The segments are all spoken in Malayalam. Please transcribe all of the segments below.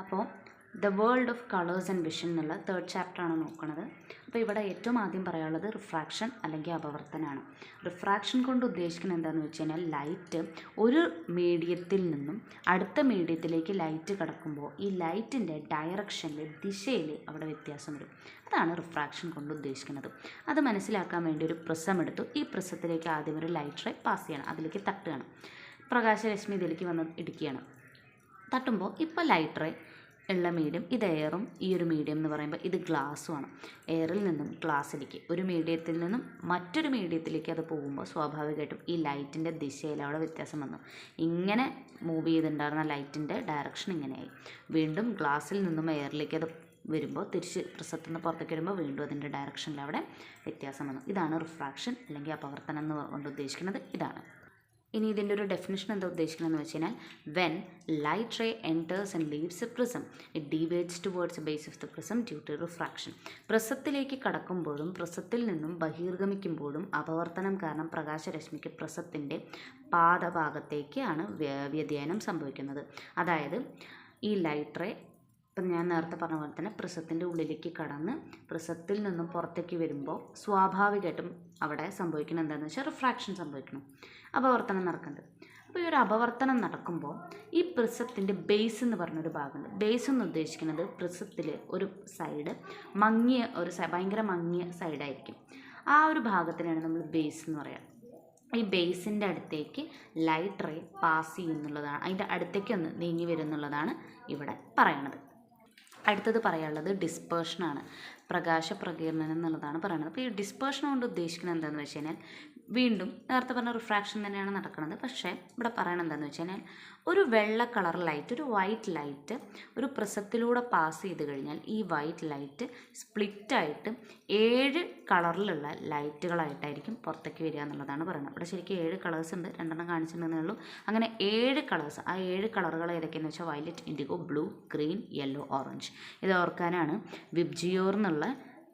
അപ്പോൾ the world of colours and vision എന്നുള്ള 3rd ചാപ്റ്ററാണ് നോക്കുന്നത്. അപ്പോൾ ഇവിടെ ഏറ്റവും ആദ്യം പറയാനുള്ളത് റിഫ്രാക്ഷൻ അല്ലെങ്കിൽ അപവർത്തനമാണ്. റിഫ്രാക്ഷൻ കൊണ്ട് ഉദ്ദേശിക്കുന്നത് എന്താണെന്ന് വെച്ച് കഴിഞ്ഞാൽ ലൈറ്റ് ഒരു മീഡിയത്തിൽ നിന്നും അടുത്ത മീഡിയത്തിലേക്ക് ലൈറ്റ് കടക്കുമ്പോൾ ഈ ലൈറ്റിൻ്റെ ഡയറക്ഷനിൽ ദിശയിൽ അവിടെ വ്യത്യാസം വരും. അതാണ് റിഫ്രാക്ഷൻ കൊണ്ട് ഉദ്ദേശിക്കുന്നത്. അത് മനസ്സിലാക്കാൻ വേണ്ടി ഒരു പ്രിസം എടുത്തു. ഈ പ്രിസത്തിലേക്ക് ആദ്യം ഒരു ലൈറ്റ് റേ പാസ് ചെയ്യണം, അതിലേക്ക് തട്ടുകയാണ്. പ്രകാശരശ്മി ഇതിലേക്ക് വന്ന് ഇടിക്കുകയാണ്. തട്ടുമ്പോൾ ഇപ്പോൾ ലൈറ്റ് റേ ഉള്ള മീഡിയം ഇത് എയറും, ഈ ഒരു മീഡിയം എന്ന് പറയുമ്പോൾ ഇത് ഗ്ലാസ്സുമാണ്. എയറിൽ നിന്നും ഗ്ലാസ്സിലേക്ക് ഒരു മീഡിയത്തിൽ നിന്നും മറ്റൊരു മീഡിയത്തിലേക്ക് അത് പോകുമ്പോൾ സ്വാഭാവികമായിട്ടും ഈ ലൈറ്റിൻ്റെ ദിശയിൽ അവിടെ വ്യത്യാസം വന്നു. ഇങ്ങനെ മൂവ് ചെയ്തിട്ടുണ്ടായിരുന്ന ലൈറ്റിൻ്റെ ഡയറക്ഷൻ ഇങ്ങനെയായി. വീണ്ടും ഗ്ലാസ്സിൽ നിന്നും എയറിലേക്ക് അത് വരുമ്പോൾ തിരിച്ച് പ്രിസത്തിൽ നിന്ന് പുറത്തേക്ക് വരുമ്പോൾ വീണ്ടും അതിൻ്റെ ഡയറക്ഷനിൽ അവിടെ വ്യത്യാസം വന്നു. ഇതാണ് റിഫ്രാക്ഷൻ അല്ലെങ്കിൽ അപവർത്തനം എന്ന് കൊണ്ട് ഉദ്ദേശിക്കുന്നത് ഇതാണ്. ഇനി ഇതിൻ്റെ ഒരു ഡെഫിനിഷൻ എന്താ ഉദ്ദേശിക്കുന്നതെന്ന് വെച്ച് കഴിഞ്ഞാൽ when light ray enters and leaves a prism it deviates towards a base of the prism due to refraction. പ്രിസത്തിലേക്ക് കടക്കുമ്പോഴും പ്രിസത്തിൽ നിന്നും ബഹിർഗമിക്കുമ്പോഴും അപവർത്തനം കാരണം പ്രകാശരശ്മിക്ക് പ്രിസത്തിൻ്റെ പാദഭാഗത്തേക്കാണ് വ്യതിയാനം സംഭവിക്കുന്നത്. അതായത് ഈ ലൈറ്റ് റേ ഇപ്പം ഞാൻ നേരത്തെ പറഞ്ഞ പോലെ തന്നെ പ്രിസത്തിൻ്റെ ഉള്ളിലേക്ക് കടന്ന് പ്രിസത്തിൽ നിന്നും പുറത്തേക്ക് വരുമ്പോൾ സ്വാഭാവികമായിട്ടും അവിടെ സംഭവിക്കുന്നത് എന്താണെന്ന് വെച്ചാൽ റിഫ്രാക്ഷൻ സംഭവിക്കണം, അപവർത്തനം നടക്കുന്നുണ്ട്. അപ്പോൾ ഈ ഒരു അപവർത്തനം നടക്കുമ്പോൾ ഈ പ്രിസത്തിൻ്റെ ബേസ് എന്ന് പറഞ്ഞൊരു ഭാഗമുണ്ട്. ബേസ് എന്ന് ഉദ്ദേശിക്കുന്നത് പ്രിസത്തിൽ ഒരു സൈഡ് മങ്ങിയ ഒരു ഭയങ്കര മങ്ങിയ സൈഡായിരിക്കും. ആ ഒരു ഭാഗത്തിനാണ് നമ്മൾ ബേസ് എന്ന് പറയുക. ഈ ബേസിൻ്റെ അടുത്തേക്ക് ലൈറ്റ് റേ പാസ് ചെയ്യുന്നുള്ളതാണ്, അതിൻ്റെ അടുത്തേക്ക് ഒന്ന് നീങ്ങി വരുന്നുള്ളതാണ് ഇവിടെ പറയണത്. അടുത്തത് പറയാനുള്ളത് ഡിസ്പേർഷനാണ്, പ്രകാശപ്രകീർണനം എന്നുള്ളതാണ് പറയുന്നത്. അപ്പോൾ ഈ ഡിസ്പേർഷൻ കൊണ്ട് ഉദ്ദേശിക്കുന്നത് എന്താണെന്ന് വെച്ച് കഴിഞ്ഞാൽ വീണ്ടും നേരത്തെ പറഞ്ഞ റിഫ്രാക്ഷൻ തന്നെയാണ് നടക്കുന്നത്. പക്ഷേ ഇവിടെ പറയണത് എന്താണെന്ന് വെച്ച് കഴിഞ്ഞാൽ ഒരു വെള്ള കളർ ലൈറ്റ്, ഒരു വൈറ്റ് ലൈറ്റ് ഒരു പ്രിസത്തിലൂടെ പാസ് ചെയ്ത് കഴിഞ്ഞാൽ ഈ വൈറ്റ് ലൈറ്റ് സ്പ്ലിറ്റായിട്ട് 7 കളറിലുള്ള ലൈറ്റുകളായിട്ടായിരിക്കും പുറത്തേക്ക് വരിക എന്നുള്ളതാണ് പറയുന്നത്. ഇവിടെ ശരിക്കും 7 കളേഴ്സ് ഉണ്ട്, 2 കാണിച്ചിട്ടുണ്ടെന്നേ ഉള്ളൂ. അങ്ങനെ 7 കളേഴ്സ്, ആ 7 കളറുകൾ ഏതൊക്കെയാണെന്ന് വെച്ചാൽ violet, IndiGo, blue, green, yellow, orange. ഇത് ഓർക്കാനാണ് വിബ്ജിയോർ എന്നുള്ള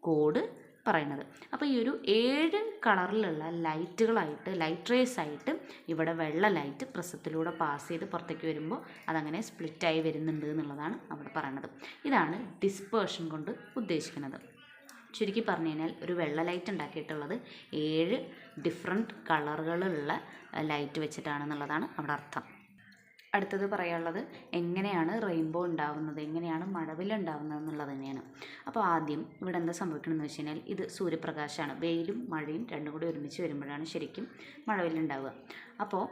കോഡ് പറയുന്നത്. അപ്പോൾ ഈ ഒരു 7 കളറിലുള്ള ലൈറ്റുകളായിട്ട്, ലൈറ്റ് റേസ് ആയിട്ട് ഇവിടെ വെള്ള ലൈറ്റ് പ്രിസത്തിലൂടെ പാസ് ചെയ്ത് പുറത്തേക്ക് വരുമ്പോൾ അതങ്ങനെ സ്പ്ലിറ്റായി വരുന്നുണ്ട് എന്നുള്ളതാണ് അവിടെ പറയുന്നത്. ഇതാണ് ഡിസ്പേർഷൻ കൊണ്ട് ഉദ്ദേശിക്കുന്നത്. ചുരുക്കി പറഞ്ഞു കഴിഞ്ഞാൽ ഒരു വെള്ള ലൈറ്റ് ഉണ്ടാക്കിയിട്ടുള്ളത് 7 ഡിഫറെൻറ്റ് കളറുകളുള്ള ലൈറ്റ് വെച്ചിട്ടാണെന്നുള്ളതാണ് അവിടെ അർത്ഥം. അടുത്തത് പറയാനുള്ളത് എങ്ങനെയാണ് റെയിൻബോ ഉണ്ടാവുന്നത്, എങ്ങനെയാണ് മഴവില്ലുണ്ടാവുന്നത് എന്നുള്ളത് തന്നെയാണ്. അപ്പോൾ ആദ്യം ഇവിടെ എന്താ സംഭവിക്കണമെന്ന് വെച്ച് കഴിഞ്ഞാൽ ഇത് സൂര്യപ്രകാശമാണ്, വെയിലും മഴയും രണ്ടും കൂടി ഒരുമിച്ച് വരുമ്പോഴാണ് ശരിക്കും മഴവില്ലുണ്ടാവുക. അപ്പോൾ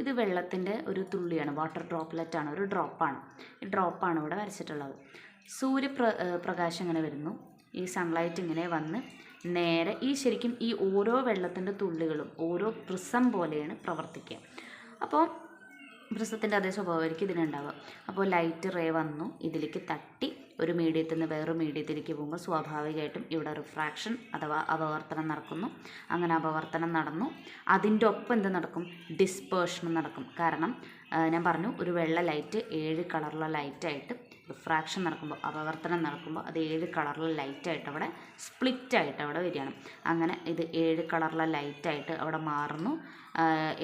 ഇത് വെള്ളത്തിൻ്റെ ഒരു തുള്ളിയാണ്, വാട്ടർ ഡ്രോപ്പ്ലെറ്റാണ്, ഒരു ഡ്രോപ്പാണ്. ഈ ഡ്രോപ്പാണ് ഇവിടെ വരച്ചിട്ടുള്ളത്. പ്രകാശം ഇങ്ങനെ വരുന്നു, ഈ സൺലൈറ്റ് ഇങ്ങനെ വന്ന് നേരെ ശരിക്കും ഈ ഓരോ വെള്ളത്തിൻ്റെ തുള്ളികളും ഓരോ പ്രിസം പോലെയാണ് പ്രവർത്തിക്കുക. അപ്പോൾ പ്രിസത്തിൻ്റെ അതേ സ്വഭാവമായിരിക്കും ഇതിനുണ്ടാവുക. അപ്പോൾ ലൈറ്റ് റേ വന്നു, ഇതിലേക്ക് തട്ടി ഒരു മീഡിയത്തിൽ നിന്ന് വേറൊരു മീഡിയത്തിലേക്ക് പോകുമ്പോൾ സ്വാഭാവികമായിട്ടും ഇവിടെ റിഫ്രാക്ഷൻ അഥവാ അപവർത്തനം നടക്കുന്നു. അങ്ങനെ അപവർത്തനം നടന്നു, അതിൻ്റെ ഒപ്പം എന്ത് നടക്കും, ഡിസ്പേർഷനും നടക്കും. കാരണം ഞാൻ പറഞ്ഞു ഒരു വെള്ള ലൈറ്റ് 7 കളറുള്ള ലൈറ്റായിട്ട് റിഫ്രാക്ഷൻ നടക്കുമ്പോൾ, അപവർത്തനം നടക്കുമ്പോൾ അത് 7 കളറുള്ള ലൈറ്റായിട്ട് അവിടെ സ്പ്ലിറ്റായിട്ട് അവിടെ വരികയാണ്. അങ്ങനെ ഇത് 7 കളറുള്ള ലൈറ്റായിട്ട് അവിടെ മാറുന്നു.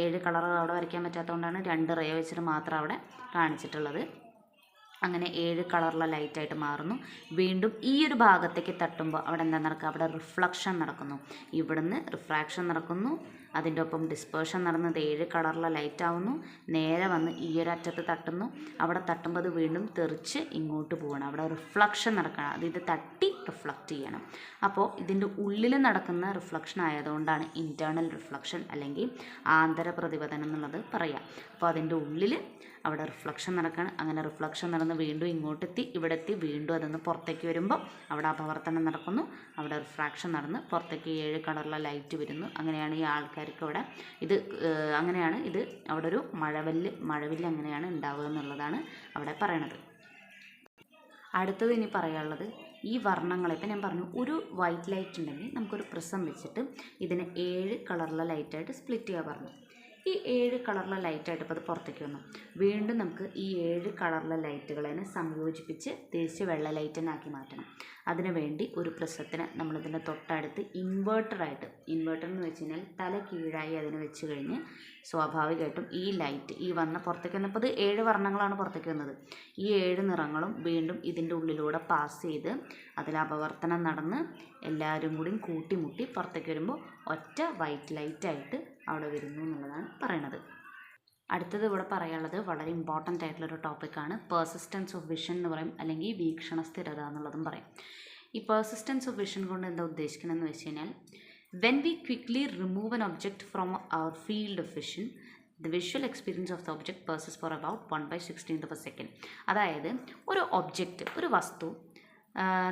7 കളർ അവിടെ വരയ്ക്കാൻ പറ്റാത്തതുകൊണ്ടാണ് 2 റേ വെച്ചിട്ട് മാത്രം അവിടെ കാണിച്ചിട്ടുള്ളത്. അങ്ങനെ 7 കളറുള്ള ലൈറ്റായിട്ട് മാറുന്നു. വീണ്ടും ഈ ഒരു ഭാഗത്തേക്ക് തട്ടുമ്പോൾ അവിടെ എന്താ നടക്കുക, അവിടെ റിഫ്ലക്ഷൻ നടക്കുന്നു. ഇവിടുന്ന് റിഫ്രാക്ഷൻ നടക്കുന്നു, അതിൻ്റെ ഒപ്പം ഡിസ്പേർഷൻ നടന്നത് 7 കളറുള്ള ലൈറ്റ് ആവുന്നു. നേരെ വന്ന് ഈ ഒരു അറ്റത്ത് തട്ടുന്നു, അവിടെ തട്ടുമ്പോൾ അത് വീണ്ടും തെറിച്ച് ഇങ്ങോട്ട് പോകണം, അവിടെ റിഫ്ലക്ഷൻ നടക്കണം. ഇത് തട്ടി റിഫ്ലക്റ്റ് ചെയ്യണം. അപ്പോൾ ഇതിൻ്റെ ഉള്ളിൽ നടക്കുന്ന റിഫ്ലക്ഷൻ ആയതുകൊണ്ടാണ് ഇൻറ്റേർണൽ റിഫ്ലക്ഷൻ അല്ലെങ്കിൽ ആന്തര പ്രതിപതനം എന്നുള്ളത് പറയുക. അപ്പോൾ അതിൻ്റെ ഉള്ളിൽ അവിടെ റിഫ്ലക്ഷൻ നടക്കുകയാണ്. അങ്ങനെ റിഫ്ലക്ഷൻ നടന്ന് വീണ്ടും ഇങ്ങോട്ടെത്തി, ഇവിടെ എത്തി, വീണ്ടും അതൊന്ന് പുറത്തേക്ക് വരുമ്പോൾ അവിടെ അപവർത്തനം നടക്കുന്നു, അവിടെ റിഫ്രാക്ഷൻ നടന്ന് പുറത്തേക്ക് 7 കളറുള്ള ലൈറ്റ് വരുന്നു. അങ്ങനെയാണ് ഈ ആൾക്കാർക്ക് ഇവിടെ അങ്ങനെയാണ് ഇത് അവിടെ ഒരു മഴവില്ല് അങ്ങനെയാണ് ഉണ്ടാവുക എന്നുള്ളതാണ് അവിടെ പറയണത്. അടുത്തത് ഇനി പറയാനുള്ളത് ഈ വർണ്ണങ്ങളെ, ഇപ്പം ഞാൻ പറഞ്ഞു ഒരു വൈറ്റ് ലൈറ്റ് ഉണ്ടെങ്കിൽ നമുക്കൊരു പ്രിസം വെച്ചിട്ട് ഇതിനെ 7 കളറുള്ള ലൈറ്റായിട്ട് സ്പ്ലിറ്റ് ചെയ്യാൻ പറഞ്ഞു. ഈ 7 കളറിലെ ലൈറ്റായിട്ട് ഇപ്പോൾ അത് പുറത്തേക്ക് വന്നു. വീണ്ടും നമുക്ക് ഈ 7 കളിലെ ലൈറ്റുകളെ സംയോജിപ്പിച്ച് തിരിച്ച് വെള്ള ലൈറ്റിനാക്കി മാറ്റണം. അതിനു വേണ്ടി ഒരു പ്രിസത്തിന് നമ്മളിതിൻ്റെ തൊട്ടടുത്ത് ഇൻവെർട്ടർ എന്ന് വെച്ച് കഴിഞ്ഞാൽ തല കീഴായി അതിന് വെച്ച് കഴിഞ്ഞ് സ്വാഭാവികമായിട്ടും ഈ ലൈറ്റ് ഈ വന്ന പുറത്തേക്ക് വന്നപ്പോൾ ഇത് 7 വർണ്ണങ്ങളാണ് പുറത്തേക്ക് വന്നത്. ഈ 7 നിറങ്ങളും വീണ്ടും ഇതിൻ്റെ ഉള്ളിലൂടെ പാസ് ചെയ്ത് അതിൽ അപവർത്തനം നടന്ന് എല്ലാവരും കൂടി കൂട്ടിമുട്ടി പുറത്തേക്ക് വരുമ്പോൾ ഒറ്റ വൈറ്റ് ലൈറ്റായിട്ട് അവിടെ വരുന്നു എന്നുള്ളതാണ് പറയണത്. അടുത്തത് ഇവിടെ പറയാനുള്ളത് വളരെ ഇമ്പോർട്ടൻ്റ് ആയിട്ടുള്ളൊരു ടോപ്പിക്കാണ്. പെർസിസ്റ്റൻസ് ഓഫ് വിഷൻ എന്ന് പറയും, അല്ലെങ്കിൽ വീക്ഷണ സ്ഥിരത എന്നുള്ളതും പറയും. ഈ പെർസിസ്റ്റൻസ് ഓഫ് വിഷൻ കൊണ്ട് എന്താ ഉദ്ദേശിക്കണമെന്ന് വെച്ച് കഴിഞ്ഞാൽ, when we quickly remove an object from our field of vision, the visual experience of the object persist for about 1/16 of a second. അതായത് ഒരു ഒബ്ജക്റ്റ്, ഒരു വസ്തു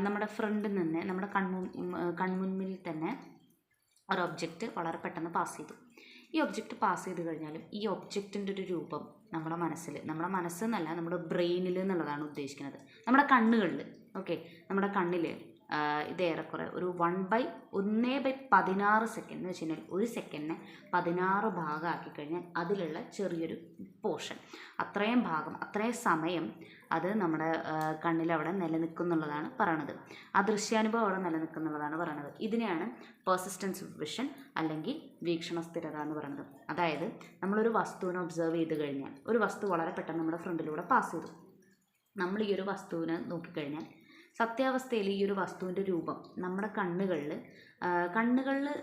നമ്മുടെ ഫ്രണ്ടിൽ നിന്ന് നമ്മുടെ കൺമുന്നിൽ തന്നെ ഒരു ഒബ്ജക്റ്റ് വളരെ പെട്ടെന്ന് പാസ് ചെയ്തു. ഈ ഒബ്ജക്റ്റ് പാസ് ചെയ്ത് കഴിഞ്ഞാലും ഈ ഒബ്ജക്റ്റിൻ്റെ ഒരു രൂപം നമ്മുടെ മനസ്സെന്നല്ല നമ്മുടെ ബ്രെയിനിൽ എന്നുള്ളതാണ് ഉദ്ദേശിക്കുന്നത്. നമ്മുടെ കണ്ണുകളിൽ, ഓക്കെ, നമ്മുടെ കണ്ണിൽ ഇത് ഏറെക്കുറെ ഒരു 1/16 സെക്കൻഡ് എന്ന് വെച്ച് കഴിഞ്ഞാൽ ഒരു സെക്കൻഡിനെ 16 ഭാഗമാക്കി കഴിഞ്ഞാൽ അതിലുള്ള ചെറിയൊരു പോർഷൻ, അത്രയും ഭാഗം, അത്രയും സമയം അത് നമ്മുടെ കണ്ണിലവിടെ നിലനിൽക്കുന്നുള്ളതാണ് പറയണത്. ആ ദൃശ്യാനുഭവം അവിടെ നിലനിൽക്കുന്നുള്ളതാണ് പറയണത്. ഇതിനെയാണ് പെർസിസ്റ്റൻസ് ഓഫ് വിഷൻ അല്ലെങ്കിൽ വീക്ഷണ സ്ഥിരത എന്ന് പറയുന്നത്. അതായത് നമ്മളൊരു വസ്തുവിനെ ഒബ്സർവ് ചെയ്ത് കഴിഞ്ഞാൽ, ഒരു വസ്തു വളരെ പെട്ടെന്ന് നമ്മുടെ ഫ്രണ്ടിലൂടെ പാസ് ചെയ്തു. നമ്മൾ ഈ ഒരു വസ്തുവിനെ നോക്കിക്കഴിഞ്ഞാൽ സത്യാവസ്ഥയിൽ ഈ ഒരു വസ്തുവിൻ്റെ രൂപം നമ്മുടെ കണ്ണുകളിൽ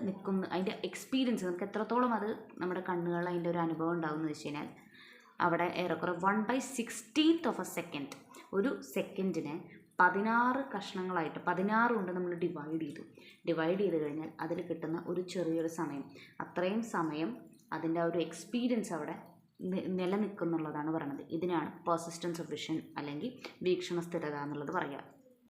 നിൽക്കുന്ന അതിൻ്റെ എക്സ്പീരിയൻസ്, നമുക്ക് എത്രത്തോളം അത് നമ്മുടെ കണ്ണുകളിൽ അതിൻ്റെ ഒരു അനുഭവം ഉണ്ടാകുമെന്ന് വെച്ച് കഴിഞ്ഞാൽ അവിടെ ഏറെക്കുറെ 1/16 of a second, ഒരു സെക്കൻഡിനെ 16 കഷ്ണങ്ങളായിട്ട് 16 കൊണ്ട് നമ്മൾ ഡിവൈഡ് ചെയ്ത് കഴിഞ്ഞാൽ അതിൽ കിട്ടുന്ന ഒരു ചെറിയൊരു സമയം, അത്രയും സമയം അതിൻ്റെ ആ ഒരു എക്സ്പീരിയൻസ് അവിടെ നിലനിൽക്കുന്നുള്ളതാണ് പറയുന്നത്. ഇതിനാണ് പെർസിസ്റ്റൻസ് ഓഫ് വിഷൻ അല്ലെങ്കിൽ വീക്ഷണ സ്ഥിരത എന്നുള്ളത് പറയുക.